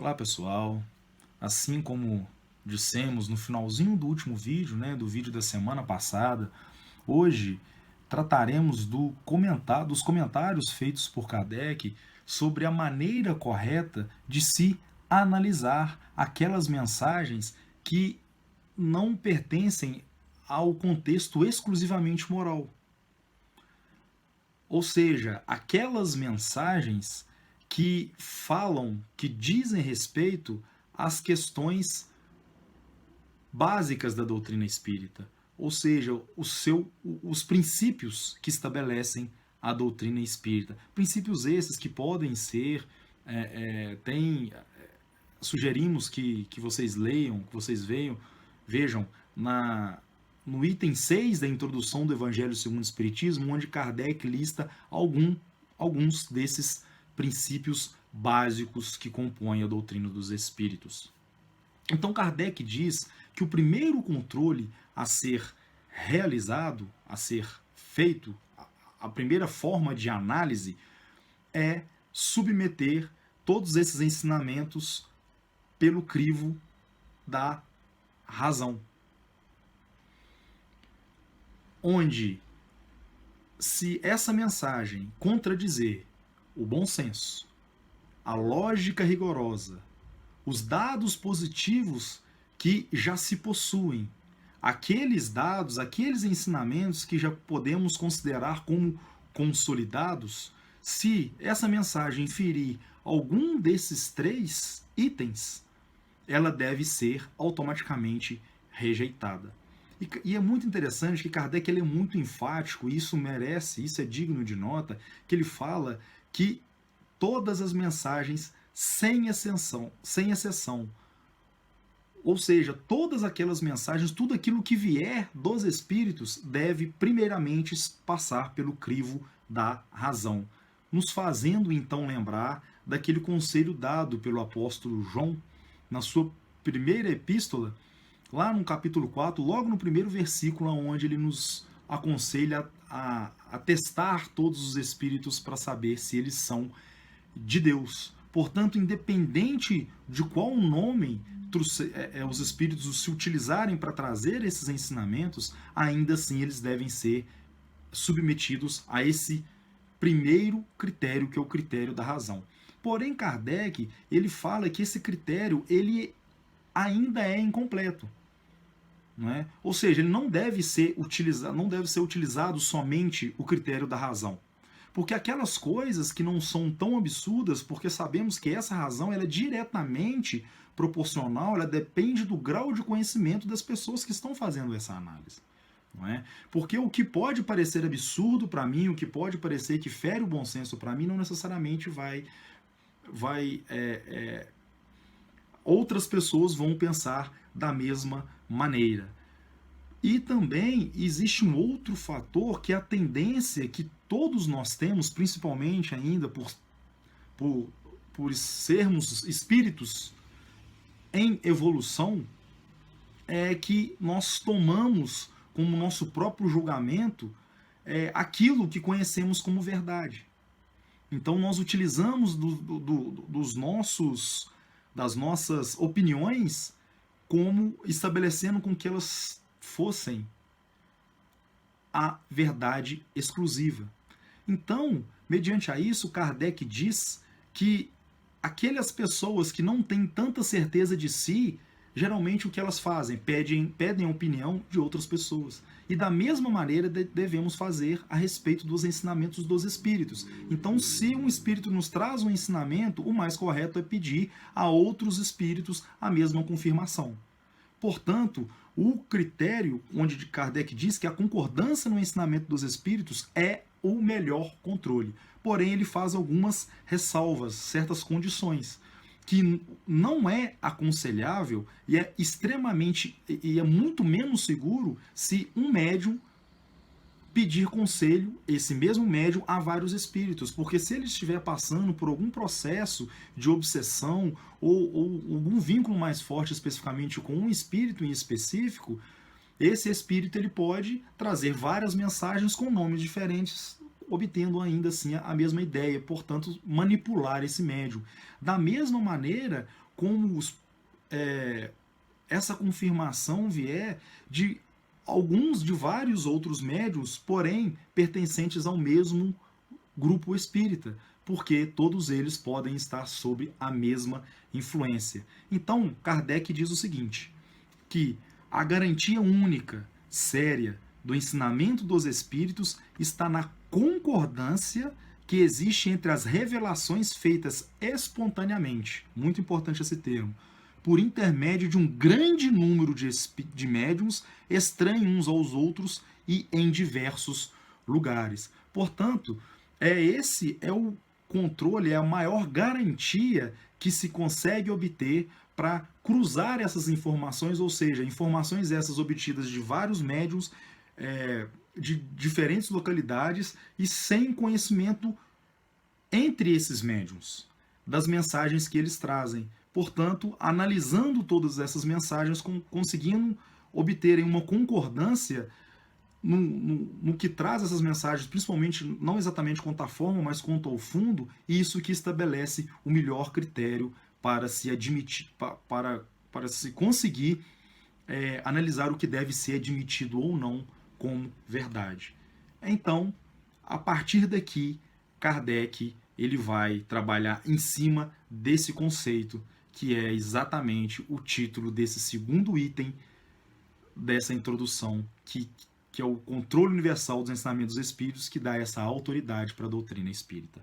Olá pessoal, assim como dissemos no finalzinho do último vídeo, do vídeo da semana passada, hoje trataremos dos comentários feitos por Kardec sobre a maneira correta de se analisar aquelas mensagens que não pertencem ao contexto exclusivamente moral. Ou seja, aquelas mensagens que falam, que dizem respeito às questões básicas da doutrina espírita, ou seja, os princípios que estabelecem a doutrina espírita. Princípios esses que podem ser, sugerimos que vocês leiam, que vocês vejam no item 6 da introdução do Evangelho segundo o Espiritismo, onde Kardec lista alguns desses princípios básicos que compõem a doutrina dos espíritos. Então Kardec diz que o primeiro controle a ser realizado, a ser feito, a primeira forma de análise é submeter todos esses ensinamentos pelo crivo da razão. Onde, se essa mensagem contradizer o bom senso, a lógica rigorosa, os dados positivos que já se possuem, aqueles dados, aqueles ensinamentos que já podemos considerar como consolidados, se essa mensagem ferir algum desses 3 itens, ela deve ser automaticamente rejeitada. E é muito interessante que Kardec ele é muito enfático, e isso é digno de nota, que ele fala que todas as mensagens, sem exceção, ou seja, todas aquelas mensagens, tudo aquilo que vier dos espíritos, deve primeiramente passar pelo crivo da razão, nos fazendo então lembrar daquele conselho dado pelo apóstolo João, na sua primeira epístola, lá no capítulo 4, logo no primeiro versículo, onde ele nos aconselha a testar todos os espíritos para saber se eles são de Deus. Portanto, independente de qual nome os espíritos se utilizarem para trazer esses ensinamentos, ainda assim eles devem ser submetidos a esse primeiro critério, que é o critério da razão. Porém, Kardec ele fala que esse critério ele ainda é incompleto. Não é? Ou seja, ele não deve ser utilizado somente o critério da razão. Porque aquelas coisas que não são tão absurdas, porque sabemos que essa razão ela é diretamente proporcional, ela depende do grau de conhecimento das pessoas que estão fazendo essa análise. Não é? Porque o que pode parecer absurdo para mim, o que pode parecer que fere o bom senso para mim, não necessariamente outras pessoas vão pensar da mesma maneira. E também existe um outro fator, que é a tendência que todos nós temos, principalmente ainda por sermos espíritos em evolução, é que nós tomamos como nosso próprio julgamento aquilo que conhecemos como verdade. Então nós utilizamos das nossas opiniões como estabelecendo com que elas fossem a verdade exclusiva. Então, mediante a isso, Kardec diz que aquelas pessoas que não têm tanta certeza de si, geralmente o que elas fazem? Pedem a opinião de outras pessoas. E da mesma maneira devemos fazer a respeito dos ensinamentos dos espíritos. Então, se um espírito nos traz um ensinamento, o mais correto é pedir a outros espíritos a mesma confirmação. Portanto, o critério onde Kardec diz que a concordância no ensinamento dos espíritos é o melhor controle. Porém, ele faz algumas ressalvas, certas condições, que não é aconselhável e é muito menos seguro se um médium pedir conselho, esse mesmo médium, a vários espíritos, porque se ele estiver passando por algum processo de obsessão ou algum vínculo mais forte especificamente com um espírito em específico, esse espírito ele pode trazer várias mensagens com nomes diferentes, obtendo ainda assim a mesma ideia, portanto manipular esse médium. Da mesma maneira como essa confirmação vier de de vários outros médiuns, porém pertencentes ao mesmo grupo espírita, porque todos eles podem estar sob a mesma influência. Então, Kardec diz o seguinte, que a garantia única, séria, do ensinamento dos espíritos está na concordância que existe entre as revelações feitas espontaneamente, muito importante esse termo, por intermédio de um grande número de médiuns estranhos uns aos outros e em diversos lugares. Portanto, esse é o controle, é a maior garantia que se consegue obter para cruzar essas informações, ou seja, informações essas obtidas de vários médiuns de diferentes localidades e sem conhecimento entre esses médiuns das mensagens que eles trazem. Portanto, analisando todas essas mensagens, conseguindo obterem uma concordância no que traz essas mensagens, principalmente não exatamente quanto à forma, mas quanto ao fundo, e isso que estabelece o melhor critério para se admitir, para se conseguir analisar o que deve ser admitido ou não como verdade. Então, a partir daqui, Kardec ele vai trabalhar em cima desse conceito, que é exatamente o título desse segundo item dessa introdução, que é o controle universal dos ensinamentos dos espíritos, que dá essa autoridade para a doutrina espírita.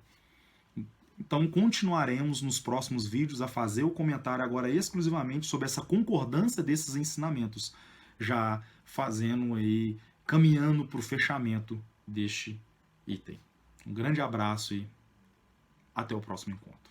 Então, continuaremos nos próximos vídeos a fazer o comentário agora exclusivamente sobre essa concordância desses ensinamentos, já fazendo aí, caminhando para o fechamento deste item. Um grande abraço e até o próximo encontro.